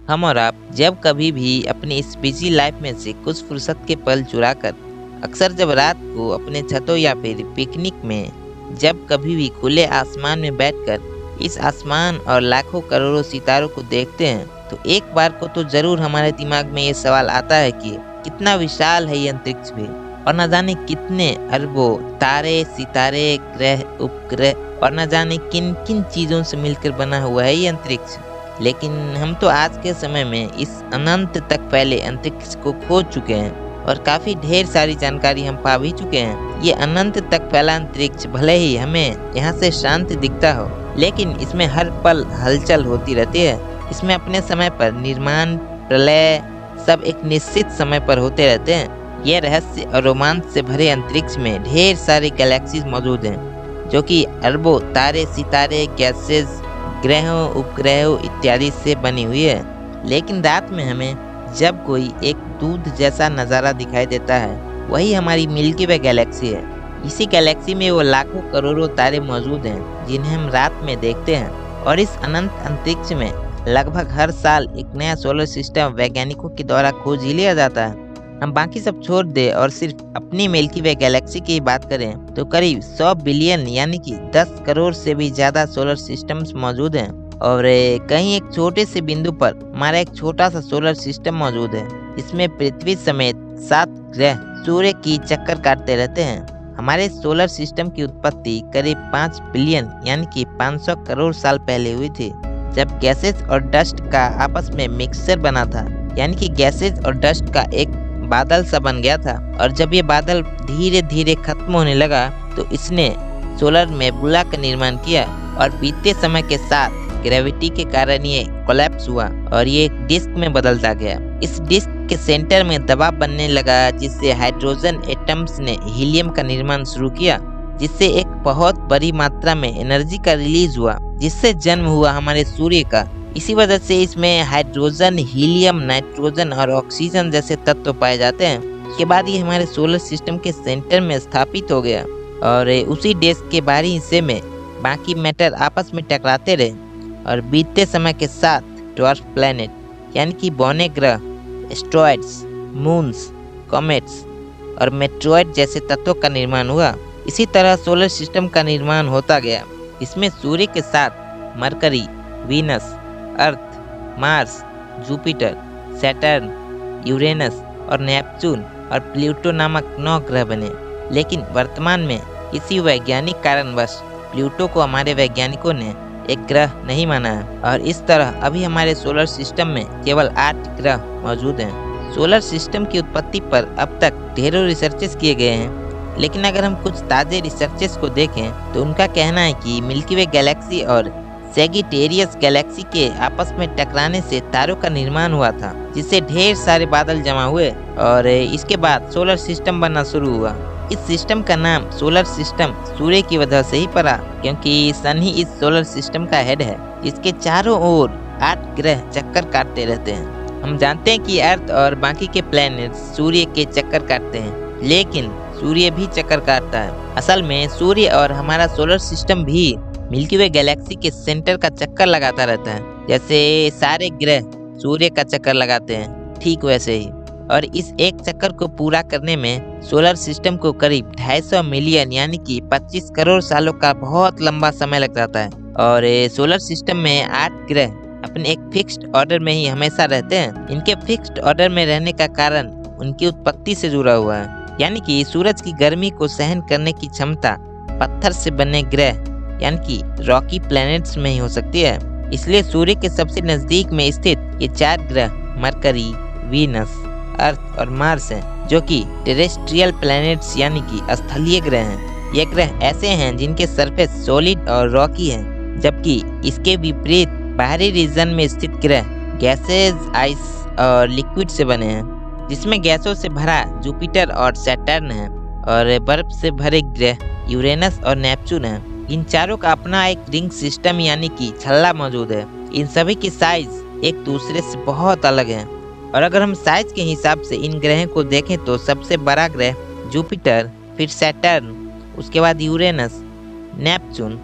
हम और आप जब कभी भी अपनी इस बिजी लाइफ में से कुछ फुर्सत के पल चुराकर अक्सर जब रात को अपने छतों या फिर पिकनिक में जब कभी भी खुले आसमान में बैठकर इस आसमान और लाखों करोड़ों सितारों को देखते हैं तो एक बार को तो जरूर हमारे दिमाग में ये सवाल आता है कि कितना विशाल है ये अंतरिक्ष भी और न जाने कितने अरबों तारे सितारे ग्रह उपग्रह और न जाने किन किन चीजों से मिलकर बना हुआ है ये अंतरिक्ष। लेकिन हम तो आज के समय में इस अनंत तक फैले अंतरिक्ष को खोज चुके हैं और काफी ढेर सारी जानकारी हम पा भी चुके हैं। ये अनंत तक फैला अंतरिक्ष भले ही हमें यहाँ से शांत दिखता हो लेकिन इसमें हर पल हलचल होती रहती है। इसमें अपने समय पर निर्माण प्रलय सब एक निश्चित समय पर होते रहते हैं। ये रहस्य और रोमांच से भरे अंतरिक्ष में ढेर सारे गैलेक्सीज मौजूद हैं जो कि अरबों तारे सितारे गैसेस ग्रहों उपग्रहों इत्यादि से बनी हुई है। लेकिन रात में हमें जब कोई एक दूध जैसा नज़ारा दिखाई देता है वही हमारी मिल्की वे गैलेक्सी है। इसी गैलेक्सी में वो लाखों करोड़ों तारे मौजूद हैं जिन्हें हम रात में देखते हैं और इस अनंत अंतरिक्ष में लगभग हर साल एक नया सोलर सिस्टम वैज्ञानिकों के द्वारा खोज ही लिया जाता है। हम बाकी सब छोड़ दे और सिर्फ अपनी मिल्की वे गैलेक्सी की बात करें तो करीब 100 बिलियन यानी कि 10 करोड़ से भी ज्यादा सोलर सिस्टम्स मौजूद हैं और कहीं एक छोटे से बिंदु पर हमारा एक छोटा सा सोलर सिस्टम मौजूद है। इसमें पृथ्वी समेत 7 ग्रह सूर्य की चक्कर काटते रहते हैं। हमारे सोलर सिस्टम की उत्पत्ति करीब 5 बिलियन यानी कि 500 करोड़ साल पहले हुई थी जब गैसेस और डस्ट का आपस में मिक्सचर बना था, यानी कि गैसेस और डस्ट का एक बादल सा बन गया था। और जब ये बादल धीरे धीरे खत्म होने लगा तो इसने सोलर नेबुला का निर्माण किया और बीतते समय के साथ ग्रेविटी के कारण ये कोलैप्स हुआ और ये एक डिस्क में बदलता गया। इस डिस्क के सेंटर में दबाव बनने लगा जिससे हाइड्रोजन एटम्स ने हीलियम का निर्माण शुरू किया जिससे एक बहुत बड़ी मात्रा में एनर्जी का रिलीज हुआ जिससे जन्म हुआ हमारे सूर्य का। इसी वजह से इसमें हाइड्रोजन हीलियम नाइट्रोजन और ऑक्सीजन जैसे तत्व पाए जाते हैं। इसके बाद ये हमारे सोलर सिस्टम के सेंटर में स्थापित हो गया और उसी डिस्क के बाहरी हिस्से में बाकी मैटर आपस में टकराते रहे और बीतते समय के साथ ड्वार्फ प्लैनेट यानी कि बौने ग्रह एस्ट्रॉइड्स मून्स कॉमेट्स और मेट्रॉइड जैसे तत्वों का निर्माण हुआ। इसी तरह सोलर सिस्टम का निर्माण होता गया। इसमें सूर्य के साथ mercury Venus Earth Mars Jupiter Saturn Uranus और नेपच्यून और प्लूटो नामक 9 ग्रह बने। लेकिन वर्तमान में किसी वैज्ञानिक कारणवश प्लूटो को हमारे वैज्ञानिकों ने एक ग्रह नहीं माना है और इस तरह अभी हमारे सोलर सिस्टम में केवल 8 ग्रह मौजूद हैं। सोलर सिस्टम की उत्पत्ति पर अब तक ढेरों रिसर्चेस किए गए हैं लेकिन अगर हम कुछ ताज़े रिसर्चेस को देखें तो उनका कहना है कि मिल्की वे गैलेक्सी और सैगिटेरियस गैलेक्सी के आपस में टकराने से तारों का निर्माण हुआ था जिससे ढेर सारे बादल जमा हुए और इसके बाद सोलर सिस्टम बनना शुरू हुआ। इस सिस्टम का नाम सोलर सिस्टम सूर्य की वजह से ही पड़ा क्योंकि सन ही इस सोलर सिस्टम का हेड है जिसके चारों ओर 8 ग्रह चक्कर काटते रहते हैं। हम जानते हैं कि अर्थ और बाकी के प्लैनेट सूर्य के चक्कर काटते हैं लेकिन सूर्य भी चक्कर काटता है। असल में सूर्य और हमारा सोलर सिस्टम भी मिल्की वे गैलेक्सी के सेंटर का चक्कर लगाता रहता है। जैसे सारे ग्रह सूर्य का चक्कर लगाते हैं ठीक वैसे ही। और इस एक चक्कर को पूरा करने में सोलर सिस्टम को करीब 250 मिलियन यानी कि 25 करोड़ सालों का बहुत लंबा समय लग जाता है। और सोलर सिस्टम में 8 ग्रह अपने एक फिक्स्ड ऑर्डर में ही हमेशा रहते हैं। इनके फिक्स्ड ऑर्डर में रहने का कारण उनकी उत्पत्ति से जुड़ा हुआ है, यानी कि सूरज की गर्मी को सहन करने की क्षमता पत्थर से बने ग्रह यानी कि रॉकी प्लैनेट्स में ही हो सकती है। इसलिए सूर्य के सबसे नजदीक में स्थित ये 4 ग्रह मरकरी वीनस अर्थ और मार्स हैं जो कि टेरेस्ट्रियल प्लैनेट्स यानी कि स्थलीय ग्रह हैं। ये ग्रह ऐसे हैं जिनके सरफेस सॉलिड और रॉकी हैं जबकि इसके विपरीत बाहरी रीजन में स्थित ग्रह गैसेज आइस और लिक्विड से बने हैं जिसमें गैसों से भरा जुपिटर और सैटर्न है और बर्फ से भरे ग्रह यूरेनस और नेपच्यून है। इन चारों का अपना एक रिंग सिस्टम यानी कि छल्ला मौजूद है। इन सभी की साइज एक दूसरे से बहुत अलग है और अगर हम साइज के हिसाब से इन ग्रहों को देखें तो सबसे बड़ा ग्रह जुपिटर फिर सैटर्न उसके बाद यूरेनस नेपच्यून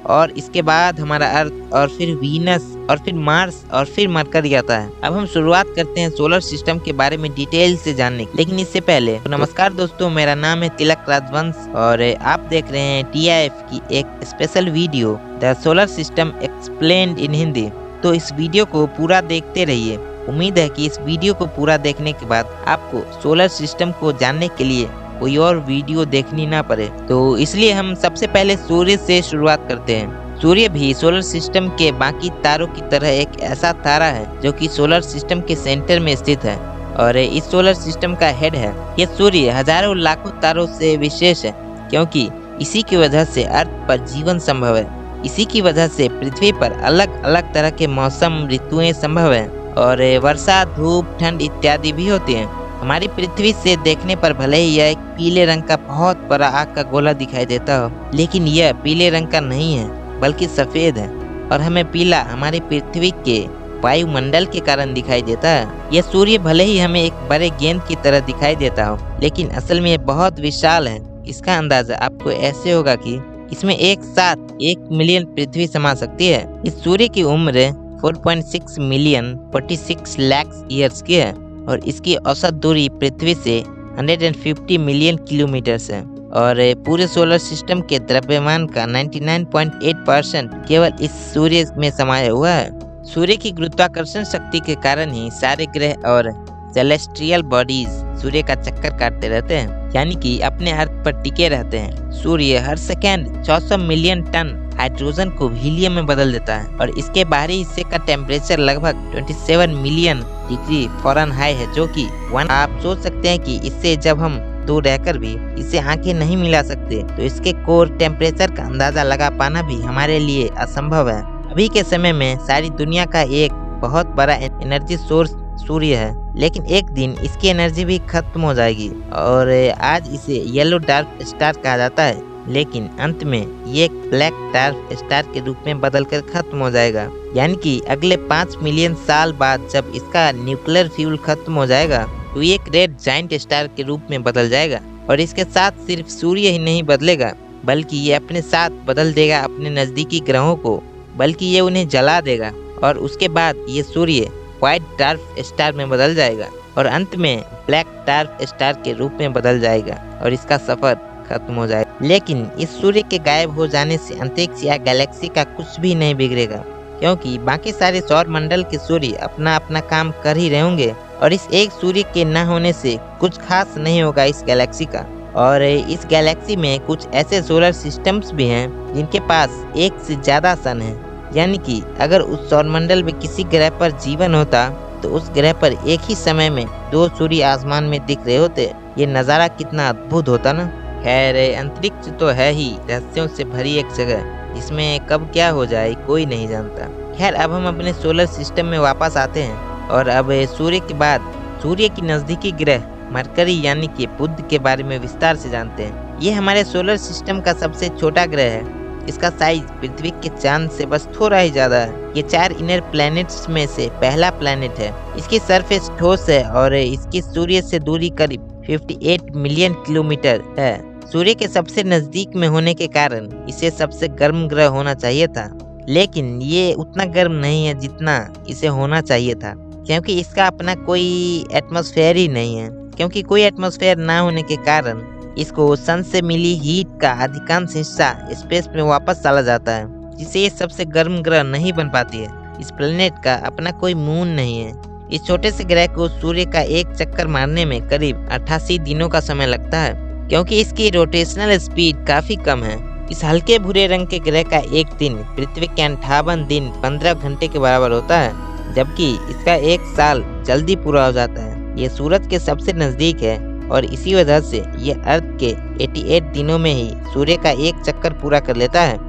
और इसके बाद हमारा अर्थ और फिर वीनस और फिर मार्स और फिर मरकरी आता है। अब हम शुरुआत करते हैं सोलर सिस्टम के बारे में डिटेल से जानने की। लेकिन इससे पहले नमस्कार दोस्तों, मेरा नाम है तिलक राजवंश और आप देख रहे हैं TIF की एक special video the solar system explained इन हिंदी। तो इस वीडियो को पूरा देखते रहिए। उम्मीद है कि इस वीडियो को पूरा देखने के बाद आपको सोलर सिस्टम को जानने के लिए कोई और वीडियो देखनी ना पड़े। तो इसलिए हम सबसे पहले सूर्य से शुरुआत करते हैं। सूर्य भी सोलर सिस्टम के बाकी तारों की तरह एक ऐसा तारा है जो कि सोलर सिस्टम के सेंटर में स्थित है और इस सोलर सिस्टम का हेड है। यह सूर्य हजारों लाखों तारों से विशेष है क्योंकि इसी की वजह से अर्थ पर जीवन संभव है। इसी की वजह से पृथ्वी पर अलग अलग तरह के मौसम ऋतुएं संभव है और वर्षा, धूप, ठंड इत्यादि भी होती हैं। हमारी पृथ्वी से देखने पर भले ही यह एक पीले रंग का बहुत बड़ा आग का गोला दिखाई देता हो, लेकिन यह पीले रंग का नहीं है बल्कि सफेद है और हमें पीला हमारी पृथ्वी के वायुमंडल के कारण दिखाई देता है। यह सूर्य भले ही हमें एक बड़े गेंद की तरह दिखाई देता हो, लेकिन असल में यह बहुत विशाल है। इसका अंदाजा आपको ऐसे होगा कि इसमें एक साथ 1 मिलियन पृथ्वी समा सकती है। इस सूर्य की उम्र 4.6 मिलियन 46 लाख ईयर्स की है और इसकी औसत दूरी पृथ्वी से 150 मिलियन किलोमीटर है और पूरे सोलर सिस्टम के द्रव्यमान का 99.8% केवल इस सूर्य में समाया हुआ है। सूर्य की गुरुत्वाकर्षण शक्ति के कारण ही सारे ग्रह और सेलेस्ट्रियल बॉडीज सूर्य का चक्कर काटते रहते हैं, यानी कि अपने अर्थ पर टिके रहते हैं। सूर्य हर सेकेंड 400 मिलियन टन हाइड्रोजन को हीलियम में बदल देता है और इसके बाहरी हिस्से का टेम्परेचर लगभग 27 मिलियन डिग्री फ़ारेनहाइट है, जो कि आप सोच सकते हैं कि इससे जब हम दूर रहकर भी इससे आंखें नहीं मिला सकते तो इसके कोर टेम्परेचर का अंदाजा लगा पाना भी हमारे लिए असंभव है। अभी के समय में सारी दुनिया का एक बहुत बड़ा एनर्जी सोर्स सूर्य है, लेकिन एक दिन इसकी एनर्जी भी खत्म हो जाएगी और आज इसे येलो डार्क स्टार कहा जाता है, लेकिन अंत में ये एक ब्लैक डार्क स्टार के रूप में बदलकर खत्म हो जाएगा। यानी कि अगले 5 मिलियन साल बाद जब इसका न्यूक्लियर फ्यूल खत्म हो जाएगा तो ये एक रेड जाइंट स्टार के रूप में बदल जाएगा और इसके साथ सिर्फ सूर्य ही नहीं बदलेगा बल्कि ये अपने साथ बदल देगा अपने नजदीकी ग्रहों को, बल्कि ये उन्हें जला देगा और उसके बाद ये सूर्य व्हाइट डार्क स्टार में बदल जाएगा और अंत में ब्लैक डार्क स्टार के रूप में बदल जाएगा और इसका सफर खत्म हो जाएगा। लेकिन इस सूर्य के गायब हो जाने से अंतरिक्ष या गैलेक्सी का कुछ भी नहीं बिगड़ेगा क्योंकि बाकी सारे सौर मंडल के सूर्य अपना अपना काम कर ही रहे होंगे और इस एक सूर्य के न होने से कुछ खास नहीं होगा इस गैलेक्सी का। और इस गैलेक्सी में कुछ ऐसे सोलर सिस्टम्स भी हैं जिनके पास एक से ज्यादा सन है, यानी कि अगर उस सौरमंडल में किसी ग्रह पर जीवन होता तो उस ग्रह पर एक ही समय में 2 सूर्य आसमान में दिख रहे होते। ये नज़ारा कितना अद्भुत होता ना। खैर, अंतरिक्ष तो है ही रहस्यों से भरी एक जगह जिसमें कब क्या हो जाए कोई नहीं जानता। खैर, अब हम अपने सोलर सिस्टम में वापस आते हैं और अब सूर्य के बाद सूर्य की नजदीकी ग्रह मरकरी यानी कि बुध के बारे में विस्तार से जानते हैं। ये हमारे सोलर सिस्टम का सबसे छोटा ग्रह है। इसका साइज पृथ्वी के चांद से बस थोड़ा ही ज्यादा है। ये 4 इनर प्लैनेट्स में से पहला प्लैनेट है। इसकी सरफेस ठोस है और इसकी सूर्य से दूरी करीब 58 मिलियन किलोमीटर है। सूर्य के सबसे नजदीक में होने के कारण इसे सबसे गर्म ग्रह होना चाहिए था, लेकिन ये उतना गर्म नहीं है जितना इसे होना चाहिए था क्योंकि इसका अपना कोई एटमॉस्फेयर ही नहीं है। क्योंकि कोई एटमॉस्फेयर ना होने के कारण इसको सन से मिली हीट का अधिकांश हिस्सा स्पेस में वापस चला जाता है, जिससे ये सबसे गर्म ग्रह नहीं बन पाती है। इस प्लेनेट का अपना कोई मून नहीं है। इस छोटे से ग्रह को सूर्य का एक चक्कर मारने में करीब 88 दिनों का समय लगता है क्योंकि इसकी रोटेशनल स्पीड काफी कम है। इस हल्के भूरे रंग के ग्रह का एक दिन पृथ्वी के 58 दिन 15 घंटे के बराबर होता है, जबकि इसका एक साल जल्दी पूरा हो जाता है। ये सूरज के सबसे नजदीक है और इसी वजह से ये अर्थ के 88 दिनों में ही सूर्य का एक चक्कर पूरा कर लेता है।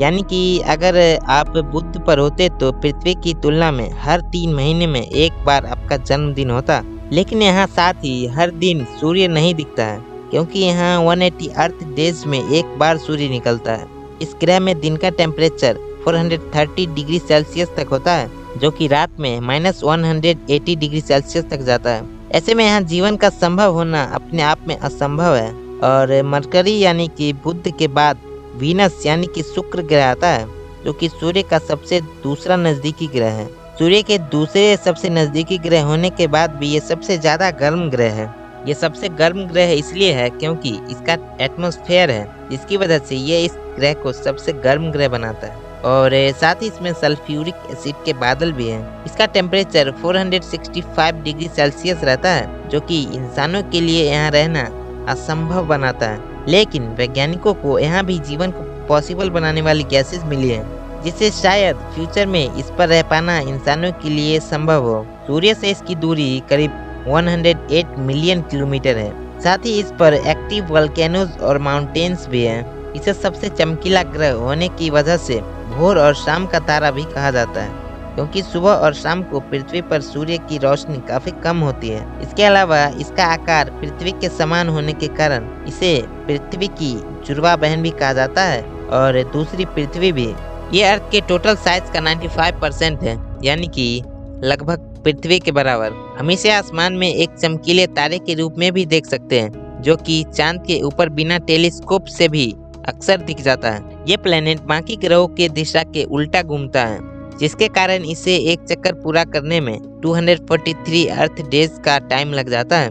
यानी कि अगर आप बुध पर होते तो पृथ्वी की तुलना में हर 3 महीने में एक बार आपका जन्मदिन होता। लेकिन यहाँ साथ ही हर दिन सूर्य नहीं दिखता है क्योंकि यहाँ 180 अर्थ डेज में एक बार सूर्य निकलता है। इस ग्रह में दिन का टेम्परेचर 430 डिग्री सेल्सियस तक होता है, जो कि रात में -180 डिग्री सेल्सियस तक जाता है। ऐसे में यहाँ जीवन का संभव होना अपने आप में असंभव है। और मरकरी यानी कि बुध के बाद वीनस यानी कि शुक्र ग्रह आता है, जो कि सूर्य का सबसे दूसरा नजदीकी ग्रह है। सूर्य के दूसरे सबसे नजदीकी ग्रह होने के बाद भी ये सबसे ज्यादा गर्म ग्रह है। ये सबसे गर्म ग्रह इसलिए है क्योंकि इसका एटमॉस्फेयर है, जिसकी वजह से ये इस ग्रह को सबसे गर्म ग्रह बनाता है। और साथ ही इसमें सल्फ्यूरिक एसिड के बादल भी हैं। इसका टेम्परेचर 465 डिग्री सेल्सियस रहता है, जो कि इंसानों के लिए यहाँ रहना असंभव बनाता है। लेकिन वैज्ञानिकों को यहाँ भी जीवन को पॉसिबल बनाने वाली गैसेस मिली है, जिससे शायद फ्यूचर में इस पर रह पाना इंसानों के लिए संभव हो। सूर्य से इसकी दूरी करीब 108 मिलियन किलोमीटर है। साथ ही इस पर एक्टिव वोल्केनोज और माउंटेन्स भी हैं। इसे सबसे चमकीला ग्रह होने की वजह से भोर और शाम का तारा भी कहा जाता है, क्योंकि सुबह और शाम को पृथ्वी पर सूर्य की रोशनी काफी कम होती है। इसके अलावा इसका आकार पृथ्वी के समान होने के कारण इसे पृथ्वी की जुड़वा बहन भी कहा जाता है, और दूसरी पृथ्वी भी। ये अर्थ के टोटल साइज का 95% है, यानी कि लगभग पृथ्वी के बराबर। हम इसे आसमान में एक चमकीले तारे के रूप में भी देख सकते हैं, जो कि चांद के ऊपर बिना टेलीस्कोप से भी अक्सर दिख जाता है। ये प्लेनेट बाकी ग्रहों के दिशा के उल्टा घूमता है, जिसके कारण इसे एक चक्कर पूरा करने में 243 अर्थ डेज का टाइम लग जाता है।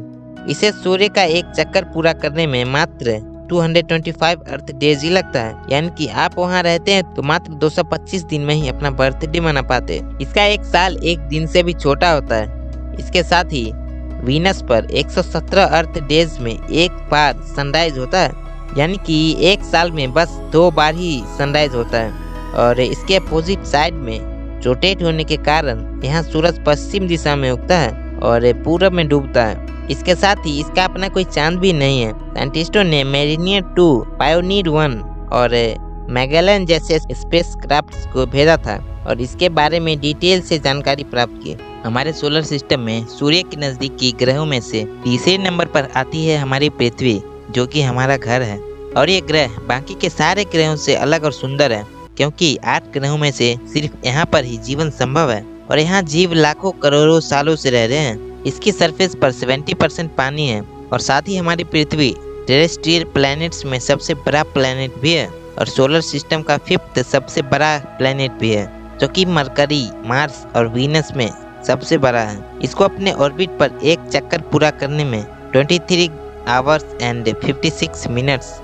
इसे सूर्य का एक चक्कर पूरा करने में मात्र 225 अर्थ डेज ही लगता है, यानी कि आप वहाँ रहते हैं तो मात्र 225 दिन में ही अपना बर्थडे मना पाते हैं। इसका एक साल एक दिन से भी छोटा होता है। इसके साथ ही वीनस पर 117 अर्थ डेज में एक बार सनराइज होता है, यानी कि एक साल में बस 2 बार ही सनराइज होता है। और इसके अपोजिट साइड में रोटेट होने के कारण यहाँ सूरज पश्चिम दिशा में उगता है और पूरब में डूबता है। इसके साथ ही इसका अपना कोई चांद भी नहीं है। साइंटिस्टों ने मेरिनियर 2, पायोनियर 1 और मैगेलन जैसे स्पेसक्राफ्ट्स को भेजा था और इसके बारे में डिटेल से जानकारी प्राप्त की। हमारे सोलर सिस्टम में सूर्य के नजदीकी ग्रहों में से तीसरे नंबर पर आती है हमारी पृथ्वी, जो कि हमारा घर है। और ये ग्रह बाकी के सारे ग्रहों से अलग और सुंदर है, क्योंकि 8 ग्रहों में से सिर्फ यहाँ पर ही जीवन संभव है और यहाँ जीव लाखों करोड़ों सालों से रह रहे हैं। इसकी सरफेस पर 70% पानी है और साथ ही हमारी पृथ्वी टेरेस्ट्रियल प्लैनेट्स में सबसे बड़ा प्लैनेट भी है और सोलर सिस्टम का 5th सबसे बड़ा प्लैनेट भी है, जो कि मरकरी, मार्स और वीनस में सबसे बड़ा है। इसको अपने ऑर्बिट पर एक चक्कर पूरा करने में 23 आवर्स एंड 56 मिनट्स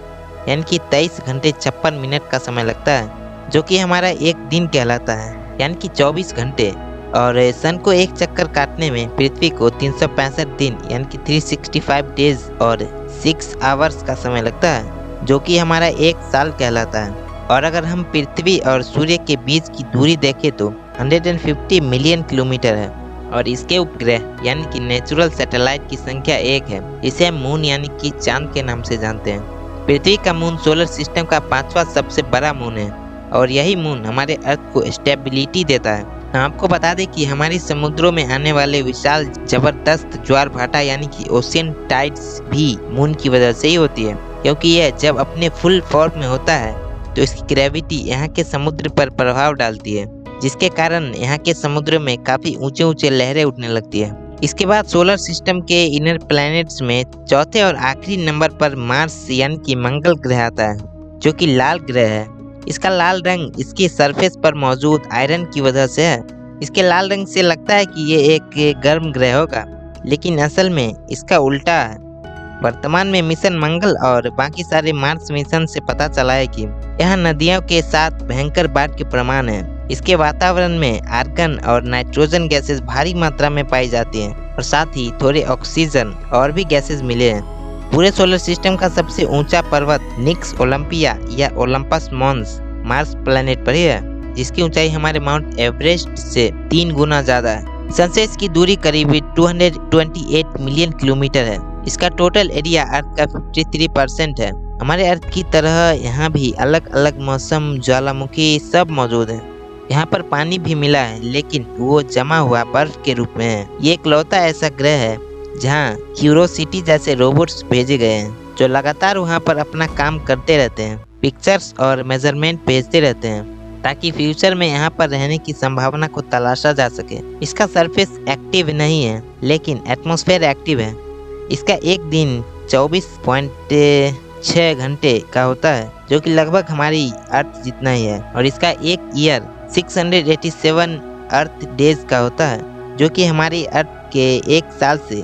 यानी कि 23 घंटे 56 मिनट का समय लगता है, जो कि हमारा एक दिन कहलाता है, यानी कि 24 घंटे। और सन को एक चक्कर काटने में पृथ्वी को 365 दिन यानी कि 365 डेज और 6 आवर्स का समय लगता है, जो कि हमारा एक साल कहलाता है। और अगर हम पृथ्वी और सूर्य के बीच की दूरी देखें तो 150 मिलियन किलोमीटर है और इसके उपग्रह यानी कि नेचुरल सैटेलाइट की संख्या 1 है। इसे हम मून यानी कि चांद के नाम से जानते हैं। पृथ्वी का मून सोलर सिस्टम का 5वां सबसे बड़ा मून है और यही मून हमारे अर्थ को स्टेबिलिटी देता है। आपको बता दें कि हमारी समुद्रों में आने वाले विशाल जबरदस्त ज्वार भाटा यानी कि ओशियन टाइड्स भी मून की वजह से ही होती है, क्योंकि यह जब अपने फुल फॉर्म में होता है तो इसकी ग्रेविटी यहाँ के समुद्र पर प्रभाव डालती है, जिसके कारण यहाँ के समुद्र में काफी ऊंचे ऊंचे लहरें उठने लगती है। इसके बाद सोलर सिस्टम के इनर प्लैनेट्स में चौथे और आखिरी नंबर पर मार्स यानी कि मंगल ग्रह आता है, जो कि लाल ग्रह है। इसका लाल रंग इसकी सरफेस पर मौजूद आयरन की वजह से है। इसके लाल रंग से लगता है कि ये एक गर्म ग्रह होगा, लेकिन असल में इसका उल्टा है। वर्तमान में मिशन मंगल और बाकी सारे मार्स मिशन से पता चला है कि यहाँ नदियों के साथ भयंकर बाढ़ के प्रमाण है। इसके वातावरण में आर्गन और नाइट्रोजन गैसेस भारी मात्रा में पाई जाती हैं और साथ ही थोड़े ऑक्सीजन और भी गैसेस मिले हैं। पूरे सोलर सिस्टम का सबसे ऊंचा पर्वत निक्स ओलंपिया या ओलंपस मॉन्स मार्स प्लैनेट पर ही है, जिसकी ऊंचाई हमारे माउंट एवरेस्ट से 3 गुना ज्यादा है। सन से इसकी दूरी करीब 228 मिलियन किलोमीटर है। इसका टोटल एरिया अर्थ का 53% है। हमारे अर्थ की तरह यहाँ भी अलग अलग मौसम, ज्वालामुखी सब मौजूद है। यहाँ पर पानी भी मिला है, लेकिन वो जमा हुआ बर्फ के रूप में है। ये इकलौता ऐसा ग्रह है जहाँ क्यूरोसिटी जैसे रोबोट्स भेजे गए हैं, जो लगातार वहाँ पर अपना काम करते रहते हैं, पिक्चर्स और मेजरमेंट भेजते रहते हैं, ताकि फ्यूचर में यहाँ पर रहने की संभावना को तलाशा जा सके। इसका सरफेस एक्टिव नहीं है, लेकिन एटमॉस्फेयर एक्टिव है। इसका एक दिन 6 घंटे का होता है, जो कि लगभग हमारी अर्थ जितना ही है। और इसका एक ईयर 687 अर्थ डेज का होता है, जो कि हमारी अर्थ के एक साल से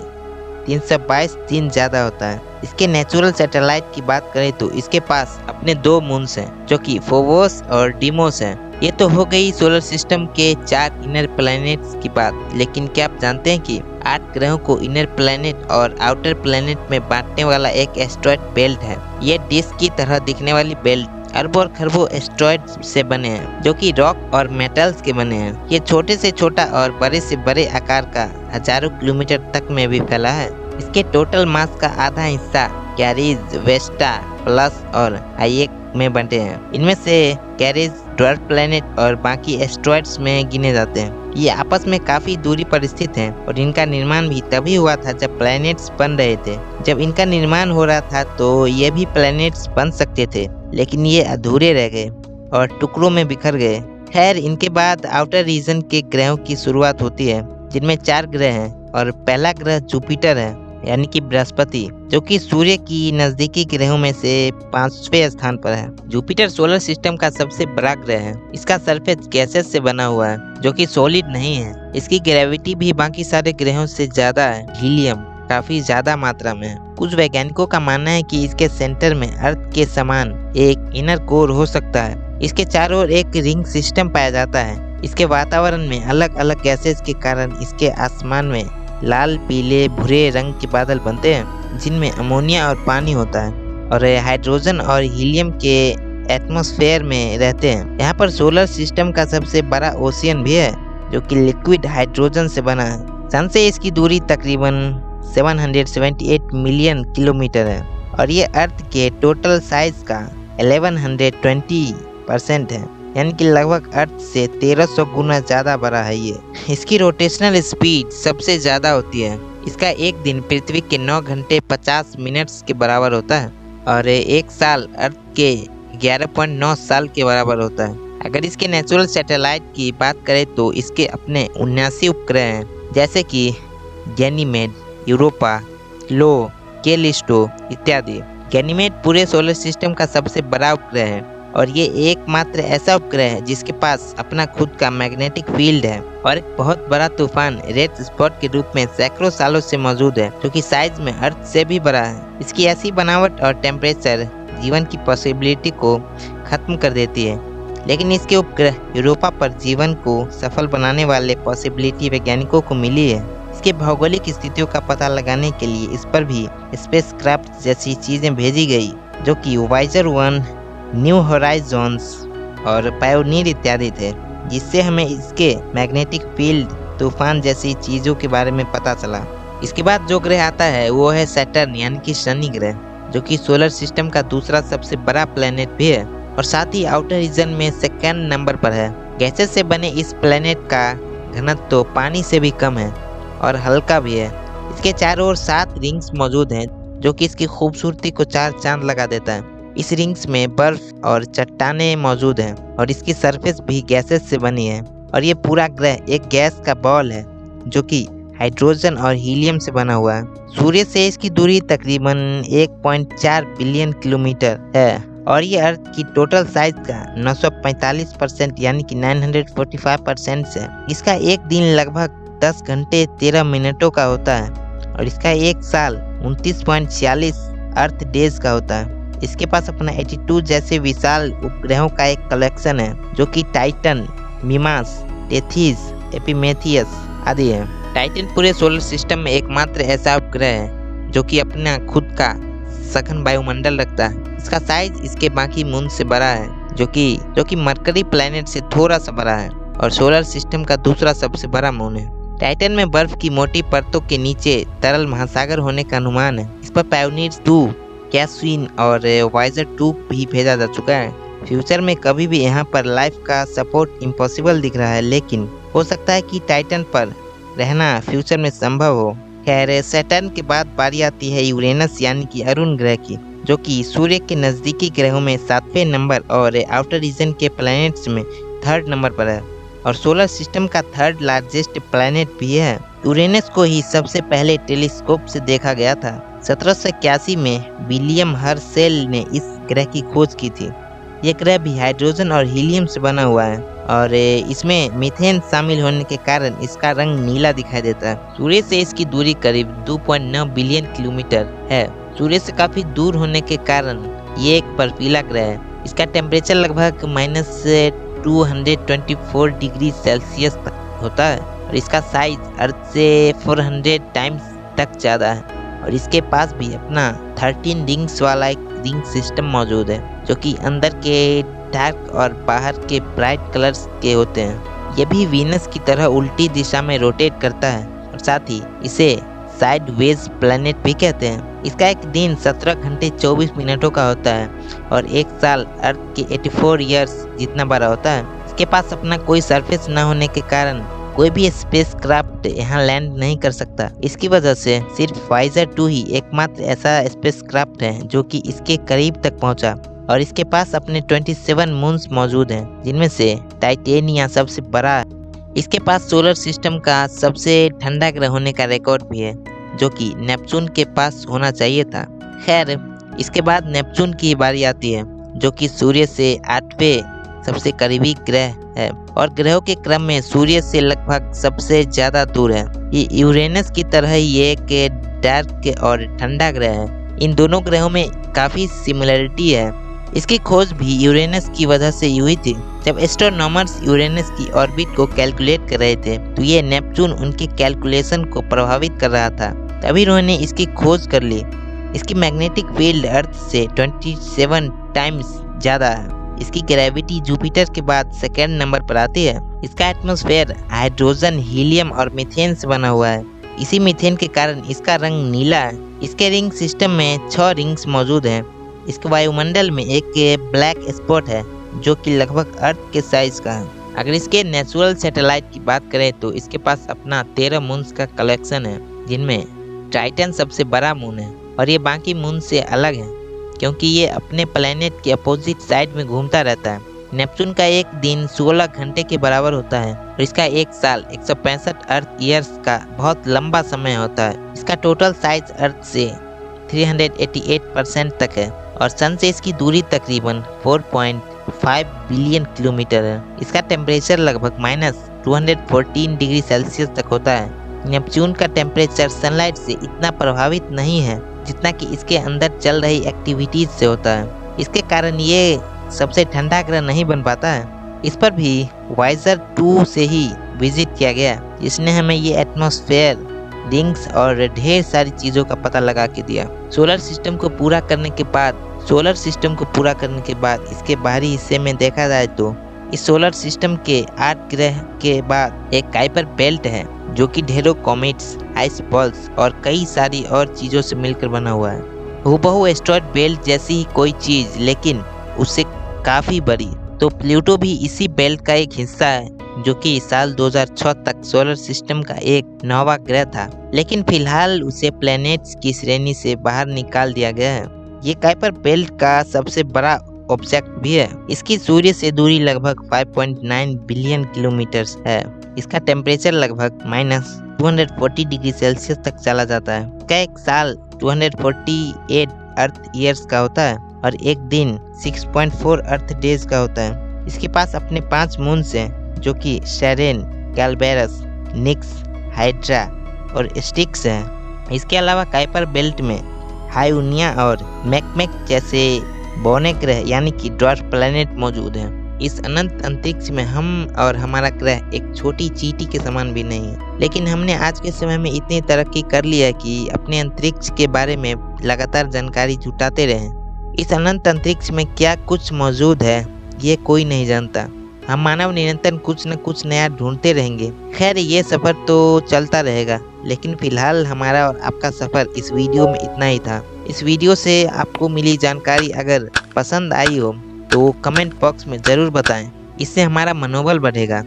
322 दिन ज़्यादा होता है। इसके नेचुरल सैटेलाइट की बात करें तो इसके पास अपने 2 मून्स हैं, जो कि फोबोस और डीमोस हैं। ये तो हो गई सोलर सिस्टम के 4 इनर प्लैनेट्स की बात। लेकिन क्या आप जानते हैं कि 8 ग्रहों को इनर प्लैनेट और आउटर प्लैनेट में बांटने वाला एक एस्ट्रॉयड बेल्ट है। ये डिस्क की तरह दिखने वाली बेल्ट अरबों और खरबों एस्ट्रॉयड से बने हैं, जो कि रॉक और मेटल्स के बने हैं। ये छोटे से छोटा और बड़े से बड़े आकार का हजारों किलोमीटर तक में भी फैला है। इसके टोटल मास का आधा हिस्सा कैरिज, वेस्टा, प्लस और हाइएक में बंटे हैं। इनमें से कैरिज ड्वार्फ प्लैनेट और बाकी एस्ट्रॉयड्स में गिने जाते हैं। ये आपस में काफी दूरी पर स्थित हैं और इनका निर्माण भी तभी हुआ था जब प्लैनेट्स बन रहे थे। जब इनका निर्माण हो रहा था तो ये भी प्लैनेट्स बन सकते थे, लेकिन ये अधूरे रह गए और टुकड़ों में बिखर गए। खैर, इनके बाद आउटर रीजन के ग्रहों की शुरुआत होती है, जिनमें 4 ग्रह हैं और पहला ग्रह जुपिटर है, यानी कि बृहस्पति, जो कि सूर्य की नजदीकी ग्रहों में से 5वें स्थान पर है। जुपिटर सोलर सिस्टम का सबसे बड़ा ग्रह है। इसका सरफेस गैसेस से बना हुआ है, जो कि सॉलिड नहीं है। इसकी ग्रेविटी भी बाकी सारे ग्रहों से ज्यादा है। हीलियम काफी ज्यादा मात्रा में है। कुछ वैज्ञानिकों का मानना है कि इसके सेंटर में अर्थ के समान एक इनर कोर हो सकता है। इसके चारों ओर एक रिंग सिस्टम पाया जाता है। इसके वातावरण में अलग अलग गैसेस के कारण इसके आसमान में लाल, पीले, भूरे रंग के बादल बनते हैं, जिनमें अमोनिया और पानी होता है और हाइड्रोजन और हीलियम के एटमॉस्फेयर में रहते हैं। यहाँ पर सोलर सिस्टम का सबसे बड़ा ओशियन भी है, जो कि लिक्विड हाइड्रोजन से बना है। सन से इसकी दूरी तकरीबन 778 मिलियन किलोमीटर है और ये अर्थ के टोटल साइज का 1120% है, यानी कि लगभग अर्थ से 1300 गुना ज्यादा बड़ा है ये। इसकी रोटेशनल स्पीड सबसे ज्यादा होती है। इसका एक दिन पृथ्वी के 9 घंटे 50 मिनट्स के बराबर होता है और एक साल अर्थ के 11.9 साल के बराबर होता है। अगर इसके नेचुरल सैटेलाइट की बात करें तो इसके अपने 79 उपग्रह हैं, जैसे कि गैनीमेड, यूरोपा, लो, कैलिस्टो इत्यादि। गैनीमेड पूरे सोलर सिस्टम का सबसे बड़ा उपग्रह है और ये एकमात्र ऐसा उपग्रह है जिसके पास अपना खुद का मैग्नेटिक फील्ड है और एक बहुत बड़ा तूफान रेड स्पॉट के रूप में सैकड़ों सालों से मौजूद है, जो कि साइज में अर्थ से भी बड़ा है। इसकी ऐसी बनावट और टेम्परेचर जीवन की पॉसिबिलिटी को खत्म कर देती है, लेकिन इसके उपग्रह यूरोपा पर जीवन को सफल बनाने वाले पॉसिबिलिटी वैज्ञानिकों को मिली है। इसके भौगोलिक स्थितियों का पता लगाने के लिए इस पर भी स्पेसक्राफ्ट जैसी चीजें भेजी गई, जो कि वाइजर 1, न्यू होराइजन्स और पायोनियर इत्यादि थे, जिससे हमें इसके मैग्नेटिक फील्ड, तूफान जैसी चीजों के बारे में पता चला। इसके बाद जो ग्रह आता है वो है सैटर्न, यानी कि शनि ग्रह, जो कि सोलर सिस्टम का दूसरा सबसे बड़ा प्लेनेट भी है और साथ ही आउटर रीजन में सेकंड नंबर पर है। गैसेस से बने इस प्लेनेट का घनत्व तो पानी से भी कम है और हल्का भी है। इसके चारों ओर 7 रिंग्स मौजूद हैं, जो कि इसकी खूबसूरती को 4 चांद लगा देता है। इस रिंग्स में बर्फ और चट्टानें मौजूद हैं और इसकी सरफेस भी गैसेस से बनी है और ये पूरा ग्रह एक गैस का बॉल है, जो कि हाइड्रोजन और हीलियम से बना हुआ है। सूर्य से इसकी दूरी तकरीबन 1.4 बिलियन किलोमीटर है और ये अर्थ की टोटल साइज का 945% यानी कि 945% से। इसका एक दिन लगभग 10 घंटे 13 मिनटों का होता है और इसका एक साल 29.46 अर्थ डेज का होता है। इसके पास अपना 82 जैसे विशाल उपग्रहों का एक कलेक्शन है, जो कि टाइटन, मिमास, टेथिस, एपिमेथियस आदि है। टाइटन पूरे सोलर सिस्टम में एकमात्र ऐसा उपग्रह है जो कि अपना खुद का सघन वायुमंडल रखता है। इसका साइज इसके बाकी मून से बड़ा है, जो कि मरकरी प्लैनेट से थोड़ा सा बड़ा है और सोलर सिस्टम का दूसरा सबसे बड़ा मून है। टाइटन में बर्फ की मोटी परतों के नीचे तरल महासागर होने का अनुमान है। इस पर पायोनियर 2, कैस्विन और वाइजर 2 भी भेजा जा चुका है। फ्यूचर में कभी भी यहाँ पर लाइफ का सपोर्ट इम्पॉसिबल दिख रहा है, लेकिन हो सकता है कि टाइटन पर रहना फ्यूचर में संभव हो। खैर, सैटर्न के बाद बारी आती है यूरेनस यानी कि अरुण ग्रह की, जो कि सूर्य के नज़दीकी ग्रहों में 7वें नंबर और आउटर रीजन के प्लैनेट्स में 3rd नंबर पर है और सोलर सिस्टम का 3rd लार्जेस्ट प्लैनेट भी है। यूरेनस को ही सबसे पहले टेलीस्कोप से देखा गया था 1781 में विलियम हर्शेल ने इस ग्रह की खोज की थी। यह ग्रह भी हाइड्रोजन और हीलियम से बना हुआ है और इसमें मीथेन शामिल होने के कारण इसका रंग नीला दिखाई देता है। सूर्य से इसकी दूरी करीब 2.9 बिलियन किलोमीटर है। सूर्य से काफी दूर होने के कारण ये एक बर्फीला ग्रह है। इसका टेम्परेचर लगभग -224 डिग्री सेल्सियस तक होता है और इसका साइज अर्थ से 400 टाइम्स तक ज्यादा है और इसके पास भी अपना 13 रिंग्स वाला एक रिंग सिस्टम मौजूद है जो कि अंदर के डार्क और बाहर के ब्राइट कलर्स के होते हैं। यह भी वीनस की तरह उल्टी दिशा में रोटेट करता है और साथ ही इसे साइडवेज प्लैनेट भी कहते हैं। इसका एक दिन 17 घंटे 24 मिनटों का होता है और एक साल अर्थ के 84 ईयर्स जितना बड़ा होता है। इसके पास अपना कोई सरफेस न होने के कारण कोई भी स्पेसक्राफ्ट यहाँ लैंड नहीं कर सकता। इसकी वजह से सिर्फ वाइजर 2 ही एकमात्र ऐसा स्पेसक्राफ्ट है जो कि इसके करीब तक पहुंचा और इसके पास अपने 27 मून्स मौजूद हैं जिनमें से टाइटेनिया सबसे बड़ा है। इसके पास सोलर सिस्टम का सबसे ठंडा ग्रह होने का रिकॉर्ड भी है जो कि नेपच्यून के पास होना चाहिए था। खैर, इसके बाद नेपच्यून की बारी आती है जो कि सूर्य से 8वें सबसे करीबी ग्रह है और ग्रहों के क्रम में सूर्य से लगभग सबसे ज्यादा दूर है। ये यूरेनस की तरह ही एक डार्क और ठंडा ग्रह है। इन दोनों ग्रहों में काफी सिमिलरिटी है। इसकी खोज भी यूरेनस की वजह से हुई थी। जब एस्ट्रोनॉमर्स यूरेनस की ऑर्बिट को कैलकुलेट कर रहे थे तो ये नेपच्यून उनके कैलकुलेशन को प्रभावित कर रहा था, तभी उन्होंने इसकी खोज कर ली। इसकी मैग्नेटिक फील्ड अर्थ से 27 टाइम्स ज्यादा है। इसकी ग्रेविटी जुपिटर के बाद सेकेंड नंबर पर आती है। इसका एटमॉस्फेयर हाइड्रोजन, हीलियम और मीथेन से बना हुआ है। इसी मीथेन के कारण इसका रंग नीला है। इसके रिंग सिस्टम में 6 रिंग्स मौजूद हैं। इसके वायुमंडल में एक ब्लैक स्पॉट है जो कि लगभग अर्थ के साइज का है। अगर इसके नेचुरल सैटेलाइट की बात करें तो इसके पास अपना 13 मून्स का कलेक्शन है जिनमें टाइटन सबसे बड़ा मून है और ये बाकी मून से अलग है क्योंकि ये अपने प्लेनेट के अपोजिट साइड में घूमता रहता है। नेपच्यून का एक दिन 16 घंटे के बराबर होता है और इसका एक साल 165 अर्थ ईयर्स का बहुत लंबा समय होता है। इसका टोटल साइज अर्थ से 388% तक है और सन से इसकी दूरी तकरीबन 4.5 बिलियन किलोमीटर है। इसका टेम्परेचर लगभग -214 डिग्री सेल्सियस तक होता है। नेपच्यून का टेम्परेचर सनलाइट से इतना प्रभावित नहीं है जितना कि इसके अंदर चल रही एक्टिविटीज से होता है। इसके कारण ये सबसे ठंडा ग्रह नहीं बन पाता है। इस पर भी वाइजर 2 से ही विजिट किया गया जिसने हमें ये एटमॉस्फेयर, रिंग्स और ढेर सारी चीजों का पता लगा के दिया। सोलर सिस्टम को पूरा करने के बाद इसके बाहरी हिस्से में देखा जाए तो इस सोलर सिस्टम के 8 ग्रह के बाद एक काइपर बेल्ट है जो कि ढेरों कॉमेट्स, आइस बॉल्स और कई सारी और चीजों से मिलकर बना हुआ है। हूबहू एस्टेरॉयड बेल्ट जैसी ही कोई चीज लेकिन उससे काफी बड़ी। तो प्लूटो भी इसी बेल्ट का एक हिस्सा है जो कि साल 2006 तक सोलर सिस्टम का एक 9वां ग्रह था, लेकिन फिलहाल उसे प्लैनेट्स की श्रेणी से बाहर निकाल दिया गया है। ये काइपर बेल्ट का सबसे बड़ा ऑब्जेक्ट भी है। इसकी सूर्य से दूरी लगभग 5.9 बिलियन किलोमीटर है। इसका टेम्परेचर लगभग -240 डिग्री सेल्सियस तक चला जाता है। इसका एक साल 248 अर्थ ईयर्स का होता है और एक दिन 6.4 अर्थ डेज का होता है। इसके पास अपने 5 मून्स हैं जो कि शेरेन, कैलबेरस, निक्स, हाइड्रा और स्टिक्स हैं। इसके अलावा काइपर बेल्ट में हाइउनिया और मैकमेक जैसे बौने ग्रह यानी कि ड्वार्फ प्लैनेट मौजूद हैं। इस अनंत अंतरिक्ष में हम और हमारा ग्रह एक छोटी चींटी के समान भी नहीं है, लेकिन हमने आज के समय में इतनी तरक्की कर ली है कि अपने अंतरिक्ष के बारे में लगातार जानकारी जुटाते रहें। इस अनंत अंतरिक्ष में क्या कुछ मौजूद है ये कोई नहीं जानता। हम मानव निरंतर कुछ न कुछ नया ढूंढते रहेंगे। खैर, ये सफर तो चलता रहेगा, लेकिन फिलहाल हमारा और आपका सफर इस वीडियो में इतना ही था। इस वीडियो से आपको मिली जानकारी अगर पसंद आई हो तो कमेंट बॉक्स में ज़रूर बताएं। इससे हमारा मनोबल बढ़ेगा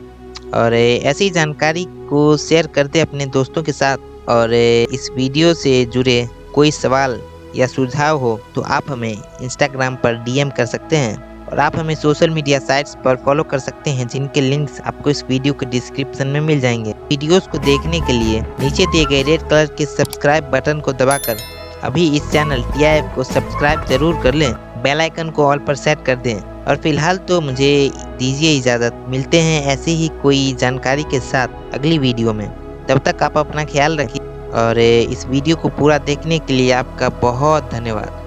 और ऐसी जानकारी को शेयर करते अपने दोस्तों के साथ। और इस वीडियो से जुड़े कोई सवाल या सुझाव हो तो आप हमें इंस्टाग्राम पर डीएम कर सकते हैं और आप हमें सोशल मीडिया साइट्स पर फॉलो कर सकते हैं जिनके लिंक्स आपको इस वीडियो के डिस्क्रिप्शन में मिल जाएंगे। वीडियोस को देखने के लिए नीचे दिए गए रेड कलर के सब्सक्राइब बटन को दबाकर अभी इस चैनल TIF को सब्सक्राइब जरूर कर लें, बेल आइकन को ऑल पर सेट कर दें। और फिलहाल तो मुझे दीजिए इजाज़त, मिलते हैं ऐसे ही कोई जानकारी के साथ अगली वीडियो में। तब तक आप अपना ख्याल रखिए और इस वीडियो को पूरा देखने के लिए आपका बहुत धन्यवाद।